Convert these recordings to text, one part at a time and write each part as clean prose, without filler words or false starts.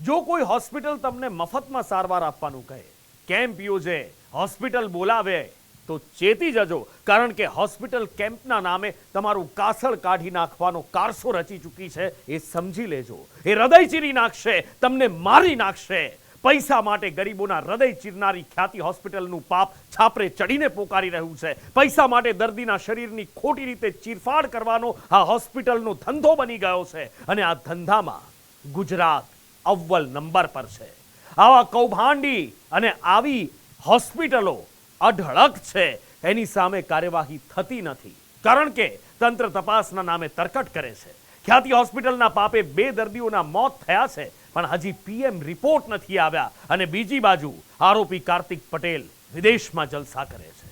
જો કોઈ હોસ્પિટલ તમને મફતમાં સારવાર આપવાનું કહે, કેમ્પ યોજે, હોસ્પિટલ બોલાવે તો ચેતી જજો, કારણ કે હોસ્પિટલ કેમ્પના નામે તમારું કાસળ કાઢી નાખવાનો કારસો રચી ચૂકી છે. એ સમજી લેજો. એ હૃદય ચીરી નાખશે, તમને મારી નાખશે. પૈસા માટે ગરીબોના હૃદય ચીરનારી ખ્યાતિ હોસ્પિટલનું પાપ છાપરે ચડીને પોકારી રહ્યું છે. પૈસા માટે દર્દીના શરીરની ખોટી રીતે ચીરફાડ કરવાનો આ હોસ્પિટલનો ધંધો બની ગયો છે, અને આ ધંધામાં ગુજરાત અવ્વલ નંબર પર છે. આવા કૌભાંડી અને આવી હોસ્પિટલો અઢળક છે, એની સામે કાર્યવાહી થતી નથી, કારણ કે તંત્ર તપાસના નામે તરકટ કરે છે. ખ્યાતિ હોસ્પિટલના પાપે 2 દર્દીઓના મોત થયા છે, પણ હજી પીએમ રિપોર્ટ નથી આવ્યા, અને બીજી બાજુ આરોપી કાર્તિક પટેલ વિદેશમાં જલસા કરે છે.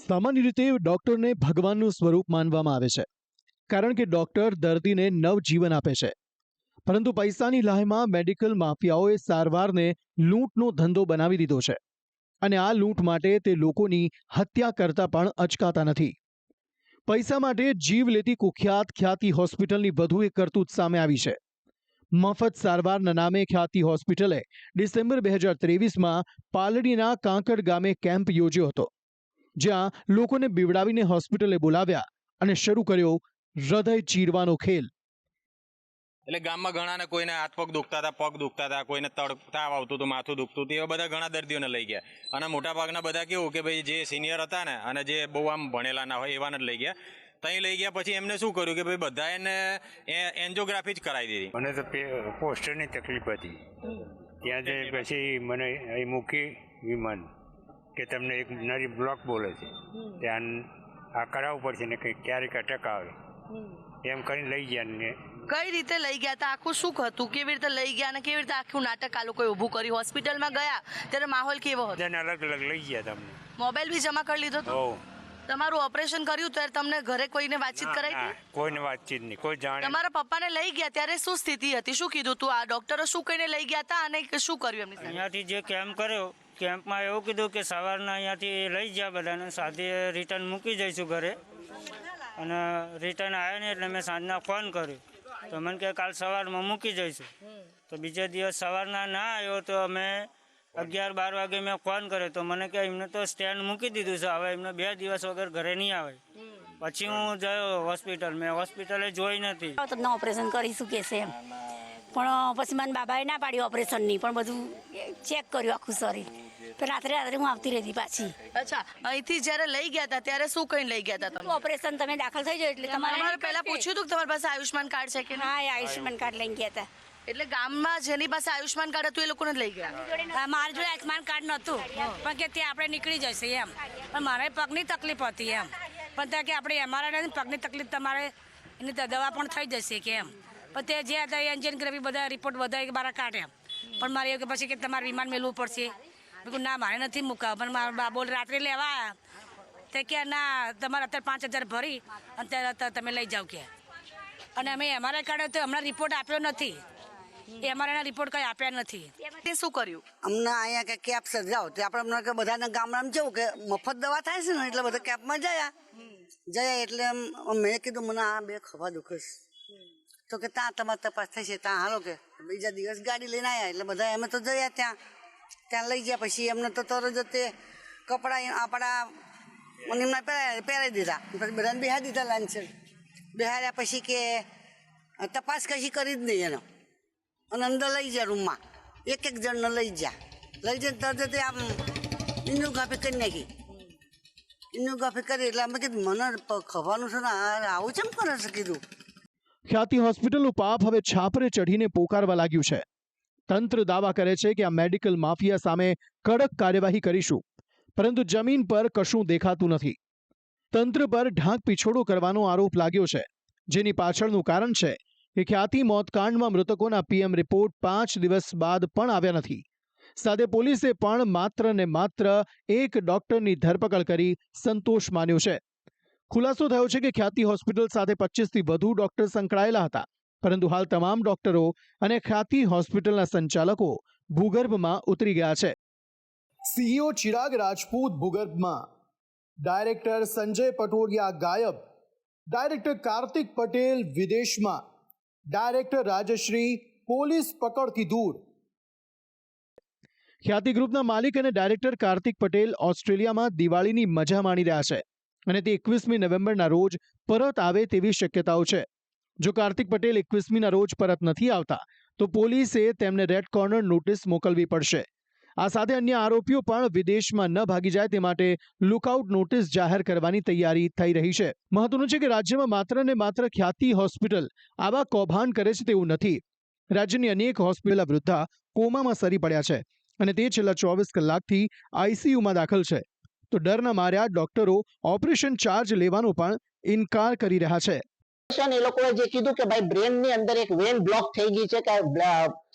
સામાન્ય રીતે ડોક્ટરને ભગવાનનું સ્વરૂપ માનવામાં આવે છે, કારણ કે ડોક્ટર દર્દીને નવજીવન આપે છે. પરંતુ પૈસાની લાહેમાં મેડિકલ માફિયાઓએ સારવારને લૂંટનો ધંધો બનાવી દીધો છે, અને આ લૂંટ માટે તે લોકોની હત્યા કરતા પણ અચકાતા નથી. પૈસા માટે જીવ લેતી કુખ્યાત ખ્યાતિ હોસ્પિટલની વધુ એક કરતૂત સામે આવી છે. મફત સારવારના નામે ખ્યાતિ હોસ્પિટલે ડિસેમ્બર 2023માં પાલડીના કાંકડ ગામે કેમ્પ યોજ્યો હતો, જ્યાં લોકોને બીવડાવીને હોસ્પિટલે બોલાવ્યા અને શરૂ કર્યો હૃદય ચીરવાનો ખેલ. એટલે ગામમાં ઘણાને કોઈને હાથ પગ દુખતા હતા, પગ દુખતા હતા, કોઈને તાવ આવતું હતું, માથું દુખતું હતું, એવા બધા ઘણા દર્દીઓને લઈ ગયા. અને મોટા ભાગના બધા કેવું કે ભાઈ જે સિનિયર હતા ને અને જે બહુ આમ ભણેલા ના હોય એવાને જ લઈ ગયા. ત્યાં લઈ ગયા પછી એમને શું કર્યું કે ભાઈ બધા એને એન્જિયોગ્રાફી જ કરાવી દીધી. મને તો પોસ્ટરની તકલીફ હતી. ત્યાં જઈ પછી મને અહીં મૂકી વિમાન કે તમને એક નરી બ્લોક બોલે છે, ત્યાં આ કરાવવું પડશે ને કંઈક ક્યારેક અટક આવે એમ કરીને લઈ ગયા. ને કઈ રીતે લઈ ગયા હતા, આખું શું હતું, કેવી રીતે લઈ ગયા અને કેવી રીતે આખું નાટક આ લોકોએ ઊભું કર્યું? હોસ્પિટલમાં ગયા ત્યારે માહોલ કેવો હતો? બધાને અલગ અલગ લઈ ગયા. તમને મોબાઈલ બી જમા કરી લીધો હતો? તમારું ઓપરેશન કર્યું ત્યારે તમને ઘરે કોઈને વાતચીત કરાઈ હતી? કોઈને વાતચીત નહીં, કોઈ જાણે. તમારા પપ્પાને લઈ ગયા ત્યારે શું સ્થિતિ હતી, શું કીધું તું? આ ડોક્ટરો શું કહીને લઈ ગયા હતા અને શું કર્યું એમની સાથે? અહીંયાથી જે કેમ્પ કર્યો, કેમ્પમાં એવું કીધું કે સવારના અહીંયાથી લઈ ગયા બધાને, સાથે રિટર્ન મૂકી જઈશું ઘરે. અને રિટર્ન આવ્યો ને એટલે મેં સાંજના ફોન કર્યો, તો મને કે કાલ સવારમાં મૂકી જઈશું. તો બીજા દિવસ સવારના ના આવ્યો તો અમે 11-12 વાગે મેં ફોન કર્યો, તો મને કે એમને તો સ્ટેન્ડ મૂકી દીધું છે, હવે એમને 2 દિવસ વગર ઘરે નહીં આવે. પછી હું ગયો હોસ્પિટલ, મેં હોસ્પિટલે જોઈ નથી. તમને ઓપરેશન કરીશું કે છે એમ, પણ પછી મને બાબાએ ના પાડી ઓપરેશનની, પણ બધું ચેક કર્યું આખું શરીર. તો રાત્રે હું આવતી રહેતી પાછી. અચ્છા, અહીંથી જ્યારે લઈ ગયા હતા ત્યારે શું કહીને લઈ ગયા હતા તમે? ઓપરેશન તમે દાખલ થઈ જાવ એટલે તમારે પહેલા પૂછ્યું હતું કે તમારી પાસે આયુષ્માન કાર્ડ છે કે હા, એ આયુષ્માન કાર્ડ લઈને ગયા હતા. એટલે ગામમાં જેની પાસે આયુષ્માન કાર્ડ હતું એ લોકોને લઈ ગયા? મારા જોડે આયુષ્માન કાર્ડ નહોતું, પણ કે ત્યાં આપણે નીકળી જશે એમ. પણ મારે પગની તકલીફ હતી એમ, પણ ત્યાં કે આપણે અમારા પગની તકલીફ તમારે એની દવા પણ થઈ જશે કે એમ. પણ તે જે હતા એન્જિયોગ્રાફી બધા રિપોર્ટ બધા મારા કાઢ્યા, પણ મારે એવું કે પછી કે તમારે વિમાન મેળવું પડશે. બિલકુલ ના, મારે નથી મૂકાવ. પણ મારા બાબો રાત્રે લેવા આવ્યા તે કે ના, તમારે અત્યારે 5,000 ભરી અને ત્યારે તમે લઈ જાઓ કે. અને અમે એમઆરઆઈ કાઢ્યો તો હમણાં રિપોર્ટ આપ્યો નથી, એમઆરઆઈના રિપોર્ટ કંઈ આપ્યા નથી. તે શું કર્યું? અમને અહીંયા કે કેમ્પ સર્જાવો તો આપણે અમને કે બધાના ગામડામાં જવું કે મફત દવા થાય છે ને, એટલે બધા કેમ્પમાં જયા એટલે મેં કીધું મને આ 2 ખભા દુખે છે, તો કે ત્યાં તમારે તપાસ થશે, ત્યાં હાલો કે. બીજા દિવસ ગાડી લઈને આવ્યા એટલે બધા અમે તો જયા ત્યાં લઈ ગયા. પછી એમને તો તરત જ તે કપડાં આપણા એમને પહેરાવી દીધા, પછી બધાને બેહાડી દીધા લાંચર. બેહાડ્યા પછી કે તપાસ કશી કરી જ નહીં એનો, અને અંદર લઈ ગયા રૂમમાં, એક જણને લઈ જઈને તરત આમ ઇન્જિયોગ્રાફી કરી નાખી. ઇન્જિયોગ્રાફી કરી એટલે અમે કીધું મને ખવાનું છે ને આવું કેમ કરે છે કીધું. ખ્યાતિ હોસ્પિટલનું પાપ હવે છાપરે ચઢીને પોકારવા લાગ્યું છે. તંત્ર દાવા કરે છે કે આ મેડિકલ માફિયા સામે કડક કાર્યવાહી કરીશું, પરંતુ જમીન પર કશું દેખાતું નથી. તંત્ર પર ઢાંક પીછોડો કરવાનો આરોપ લાગ્યો છે, જેની પાછળનું કારણ છે કે ખ્યાતિ મોતકાંડમાં મૃતકોના પીએમ રિપોર્ટ 5 દિવસ બાદ પણ આવ્યા નથી. સાથે પોલીસે પણ માત્ર ને માત્ર એક ડોક્ટરની ધરપકડ કરી સંતોષ માન્યો છે. ખુલાસો થયો છે કે ખ્યાતિ હોસ્પિટલ સાથે 25થી વધુ ડોક્ટર સંકળાયેલા હતા, પરંતુ હાલ તમામ ડોક્ટરો અને ખ્યાતિ હોસ્પિટલના સંચાલકો ભૂગર્ભમાં ઉતરી ગયા છે. સીઈઓ ચિરાગ રાજપૂત ભૂગર્ભમાં, ડાયરેક્ટર સંજય પટોડિયા ગાયબ, ડાયરેક્ટર કાર્તિક પટેલ વિદેશમાં, ડાયરેક્ટર રાજશ્રી પોલીસ પકડથી દૂર, ખ્યાતિ ગ્રુપના માલિક અને ડાયરેક્ટર કાર્તિક પટેલ ઓસ્ટ્રેલિયામાં દિવાળીની મજા માણી રહ્યા છે અને તે 21મી નવેમ્બરના રોજ પરત આવે તેવી શક્યતાઓ છે. જો કાર્તિક પટેલ 21મીના રોજ પરત નથી આવતા તો પોલીસે તેમને રેડ કોર્નર નોટિસ મોકલવી પડશે. આ સાથે અન્ય આરોપીઓ પણ વિદેશમાં ન ભાગી જાય તે માટે લુકઆઉટ નોટિસ જાહેર કરવાની તૈયારી થઈ રહી છે. મહત્વનું છે કે રાજ્યમાં માત્ર ને માત્ર ખ્યાતિ હોસ્પિટલ આવા કૌભાંડ કરે છે તેવું નથી. રાજ્યની અનેક હોસ્પિટલ વૃદ્ધા કોમામાં સરી પડ્યા છે અને તે છેલ્લા 24 કલાકથી આઈસીયુમાં દાખલ છે. તો ડરના માર્યા ડોક્ટરો ઓપરેશન ચાર્જ લેવાનો પણ ઇનકાર કરી રહ્યા છે. એ લોકોએ જે કીધું કે ભાઈ બ્રેન ની અંદર એક વેન બ્લોક થઈ ગઈ છે કે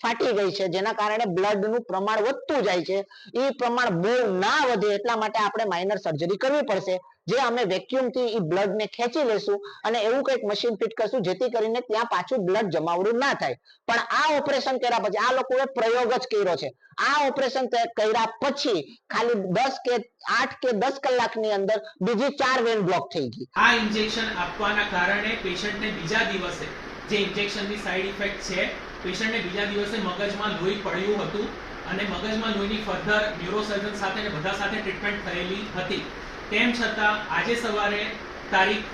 ફાટી ગઈ છે, જેના કારણે બ્લડ નું પ્રમાણ વધતું જાય છે. એ પ્રમાણ બહુ ના વધે એટલા માટે આપણે માઇનર સર્જરી કરવી પડશે, જે અમે વેક્યુમ થી એ બ્લડ ને ખેંચી લેશું અને એવું કંઈક મશીન ફિટ કરશું જેથી કરીને ત્યાં પાછું બ્લડ જમાવડું ના થાય. પણ આ ઓપરેશન કર્યા પછી આ લોકોએ પ્રયોગ જ કર્યો છે. આ ઓપરેશન કર્યા પછી ખાલી 10 કે 8 કે 10 કલાકની અંદર બીજી 4 વેન બ્લોક થઈ ગઈ. આ ઇન્જેક્શન આપવાના કારણે પેશન્ટને બીજા દિવસે જે ઇન્જેક્શનની સાઇડ ઇફેક્ટ છે, પેશન્ટને બીજા દિવસે મગજમાં લોહી પડ્યું હતું અને મગજમાં લોહીની ફર્ધર ન્યુરોસર્જન સાથે અને બધા સાથે ટ્રીટમેન્ટ થયેલી હતી. તેમ છતાં આજે સવારે તારીખ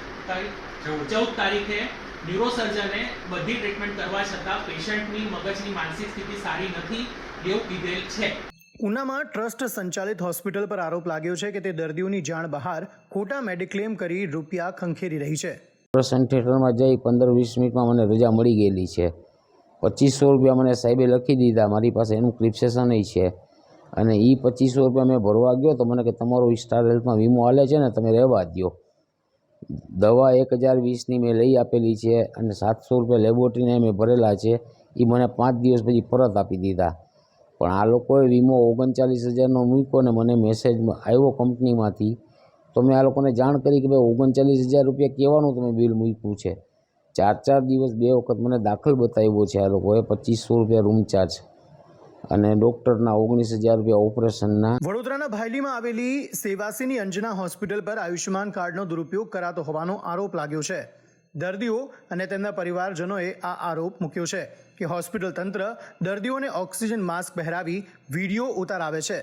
14 તારીખે ન્યુરોસર્જને બધી ટ્રીટમેન્ટ કરવા છતાં પેશન્ટની મગજની માનસિક સ્થિતિ સારી નથી એવું કીધેલ છે. ઉનામાં ટ્રસ્ટ સંચાલિત હોસ્પિટલ પર આરોપ લાગ્યો છે કે તે દર્દીઓની જાણ બહાર ખોટા મેડિક્લેમ કરી રૂપિયા ખંખેરી રહી છે. ઓપરેશન થિયેટરમાં જઈ 15-20 મિનિટમાં મને રજા મળી ગયેલી છે. 2500 રૂપિયા મને સાહેબે લખી દીધા, મારી પાસે એનું ક્લિપ્સેશન છે અને એ 2500 રૂપિયા મેં ભરવા ગયો તો મને કે તમારો સ્ટાર હેલ્થમાં વીમો હાલે છે ને, તમે રહેવા દો. દવા 1020ની મેં લઈ આપેલી છે અને 700 રૂપિયા લેબોરેટરીને મેં ભરેલા છે. એ મને 5 દિવસ પછી પરત આપી દીધા. પણ આ લોકોએ વીમો 39,000નો મૂક્યો ને મને મેસેજ આવ્યો કંપનીમાંથી, તો મેં આ લોકોને જાણ કરી કે ભાઈ 39,000 રૂપિયા કહેવાનું તમે બિલ મૂક્યું છે. 4 દિવસ 2 વખત મને દાખલ બતાવ્યો છે આ લોકોએ. 2500 રૂપિયા રૂમ ચાર્જ અને ડૉક્ટરના 19,000 રૂપિયા ઓપરેશનના. વડોદરાના ભાયલીમાં આવેલી સેવાસીની અંજના હોસ્પિટલ પર આયુષ્યમાન કાર્ડનો દુરુપયોગ કરાતો હોવાનો આરોપ લાગ્યો છે. દર્દીઓ અને તેમના પરિવારજનોએ આ આરોપ મૂક્યો છે કે હોસ્પિટલ તંત્ર દર્દીઓને ઓક્સિજન માસ્ક પહેરાવી વિડીયો ઉતારાવે છે.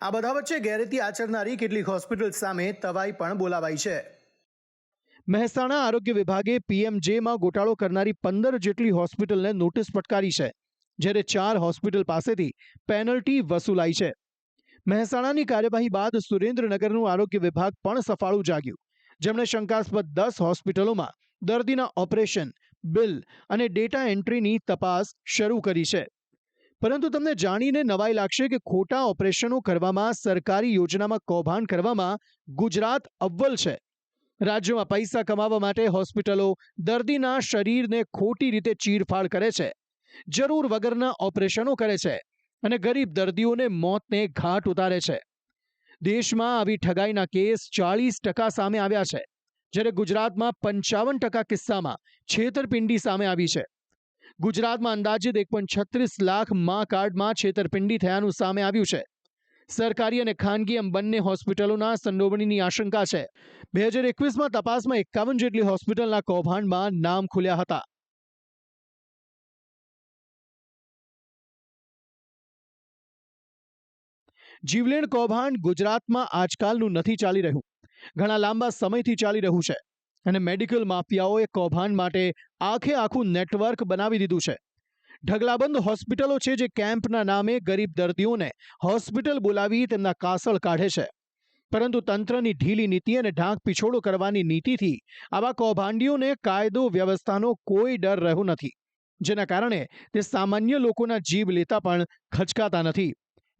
આ બધા વચ્ચે ગેરરીતિ આચરનારી કેટલીક હોસ્પિટલ સામે તવાઈ પણ બોલાવાઈ છે. મહેસાણા આરોગ્ય વિભાગે પીએમજેમાં ગોટાળો કરનારી 15 જેટલી હોસ્પિટલને નોટિસ ફટકારી છે, જ્યારે 4 હોસ્પિટલ પાસેથી પેનલ્ટી વસૂલાઈ છે. મહેસાણાની કાર્યવાહી બાદ સુરેન્દ્રનગરનું આરોગ્ય વિભાગ પણ સફાળું જાગ્યું, જેમણે શંકાસ્પદ 10 હોસ્પિટલોમાં દર્દીના ઓપરેશન, બિલ અને ડેટા એન્ટ્રીની તપાસ શરૂ કરી છે. પરંતુ તમને જાણીને નવાઈ લાગશે કે ખોટા ઓપરેશનો કરવામાં, સરકારી યોજનામાં કૌભાંડ કરવામાં ગુજરાત અવ્વલ છે. રાજ્યમાં પૈસા કમાવા માટે હોસ્પિટલો દર્દીના શરીરને ખોટી રીતે ચીરફાડ કરે છે, જરૂર વગરના ઓપરેશનો કરે છે અને ગરીબ દર્દીઓને મોતને ઘાટ ઉતારે છે. દેશમાં આવી ઠગાઈના કેસ 40% સામે આવ્યા છે, જ્યારે ગુજરાતમાં 55% કિસ્સામાં છેતરપિંડી સામે આવી છે. ગુજરાતમાં અંદાજિત 1.36 લાખ મા કાર્ડમાં છેતરપિંડી થયાનું સામે આવ્યું છે. સરકારી અને ખાનગી એમ બંને હોસ્પિટલોના સંડોવણીની આશંકા છે. 2021માં તપાસમાં 51 જેટલી હોસ્પિટલના કૌભાંડમાં નામ ખુલ્યા હતા. જીવલેણ કૌભાંડ ગુજરાતમાં આજકાલનું નથી ચાલી રહ્યું, ઘણા લાંબા સમયથી ચાલી રહ્યું છે અને મેડિકલ માફિયાઓએ કૌભાંડ માટે આખું નેટવર્ક બનાવી દીધું છે. ઢગલાબંધ હોસ્પિટલો છે જે કેમ્પના નામે ગરીબ દર્દીઓને હોસ્પિટલ બોલાવી તેમના કાસળ કાઢે છે. પરંતુ તંત્રની ઢીલી નીતિ અને ઢાંક પીછોડો કરવાની નીતિથી આવા કૌભાંડીઓને કાયદો વ્યવસ્થાનો કોઈ ડર રહ્યો નથી, જેના કારણે તે સામાન્ય લોકોના જીવ લેતા પણ ખચકાતા નથી.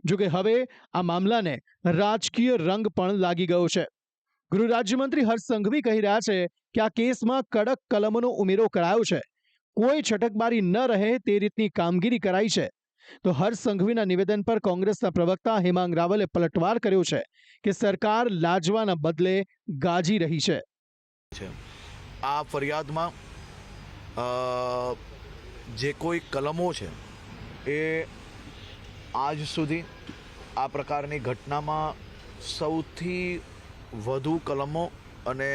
જોકે હવે આ મામલાને રાજકીય રંગ પણ લાગી ગયો છે. ગૃહ રાજ્યમંત્રી હર્ષ સંઘવી કહી રહ્યા છે કે આ કેસમાં કડક કલમોનો ઉમેરો કરાયો છે, કોઈ છટકબારી ન રહે તે રીતની કામગીરી કરાઈ છે. તો હર્ષ સંઘવીના નિવેદન પર કોંગ્રેસના પ્રવક્તા હેમાંગ રાવલે પલટવાર કર્યો છે કે સરકાર લાજવાના બદલે ગાજી રહી છે. આ ફરિયાદમાં જે કોઈ કલમો છે એ આજ સુધી આ પ્રકારની ઘટનામાં સૌથી વધુ કલમો અને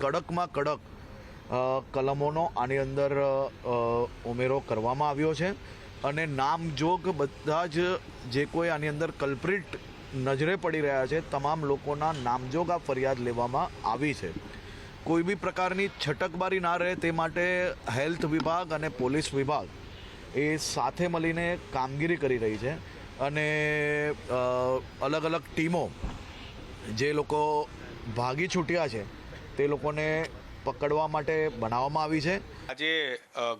કડકમાં કડક કલમોનો આની અંદર ઉમેરો કરવામાં આવ્યો છે. અને નામજોગ બધા જ જે કોઈ આની અંદર કલ્પ્રિટ નજરે પડી રહ્યા છે તમામ લોકોના નામજોગ આ ફરિયાદ લેવામાં આવી છે. કોઈ બી પ્રકારની છટકબારી ના રહે તે માટે હેલ્થ વિભાગ અને પોલીસ વિભાગ એ સાથે મળીને કામગીરી કરી રહી છે અને અલગ અલગ ટીમો જે લોકો ભાગી છૂટ્યા છે તે લોકોને પકડવા માટે બનાવવામાં આવી છે. આજે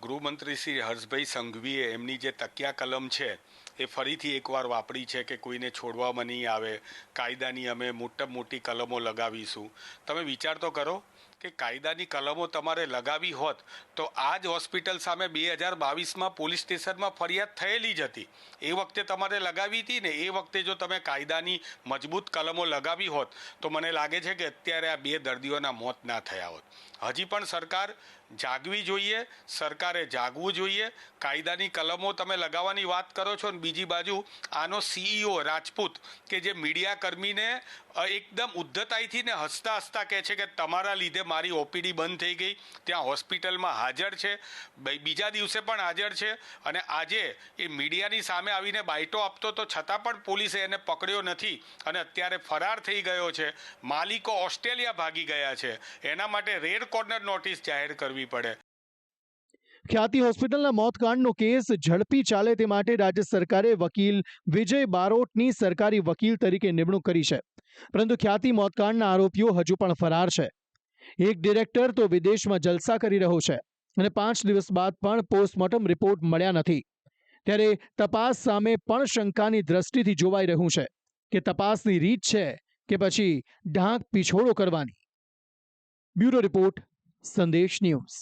ગૃહમંત્રી શ્રી હર્ષભાઈ સંઘવીએ એમની જે તકિયા કલમ છે એ ફરીથી એકવાર વાપરી છે કે કોઈને છોડવામાં નહીં આવે, કાયદાની અમે મોટી કલમો લગાવીશું. તમે વિચાર તો કરો કે કાયદાની કલમો તમારે લગાવી હોત તો આ જ હોસ્પિટલ સામે 2022માં પોલીસ સ્ટેશનમાં ફરિયાદ થયેલી જ હતી. એ વખતે તમારે લગાવી હતી ને, એ વખતે જો તમે કાયદાની મજબૂત કલમો લગાવી હોત તો મને લાગે છે કે અત્યારે આ 2 દર્દીઓના મોત ના થયા હોત. હજી પણ સરકાર જાગવી જોઈએ, સરકારે જાગવું જોઈએ. કાયદાની કલમો તમે લગાવવાની વાત કરો છો ને બીજી બાજુ આનો CEO રાજપૂત કે જે મીડિયા કર્મીને એકદમ ઉદ્ધતાઈથી ને હસતા હસતા કહે છે કે તમારા લીધે મારી OPD બંધ થઈ ગઈ, ત્યાં હોસ્પિટલમાં હાજર છે, બીજા દિવસે પણ હાજર છે અને આજે એ મીડિયાની સામે આવીને બાઇટો આપતો તો છતાં પણ પોલીસે એને પકડ્યો નથી અને અત્યારે ફરાર થઈ ગયો છે. માલિકો ઓસ્ટ્રેલિયા ભાગી ગયા છે. એના માટે રેડ કોર્નર નોટિસ જાહેર કરવી પડે. ખ્યાતિ હોસ્પિટલના મોતકાંડનો કેસ ઝડપી ચાલે તે માટે રાજ્ય સરકારે વકીલ વિજય બારોટની સરકારી વકીલ તરીકે નિમણૂક કરી છે. પરંતુ ખ્યાતિ મોતકાંડના આરોપીઓ હજુ પણ ફરાર છે. એક ડિરેક્ટર તો વિદેશમાં જલસા કરી રહ્યો છે અને 5 દિવસ બાદ પણ પોસ્ટમોર્ટમ રિપોર્ટ મળ્યા નથી. ત્યારે તપાસ સામે પણ શંકાની દ્રષ્ટિથી જોવાઈ રહ્યું છે કે તપાસની રીત છે કે પછી ઢાંક પીછોડો કરવાની. બ્યુરો રિપોર્ટ, સંદેશ ન્યૂઝ.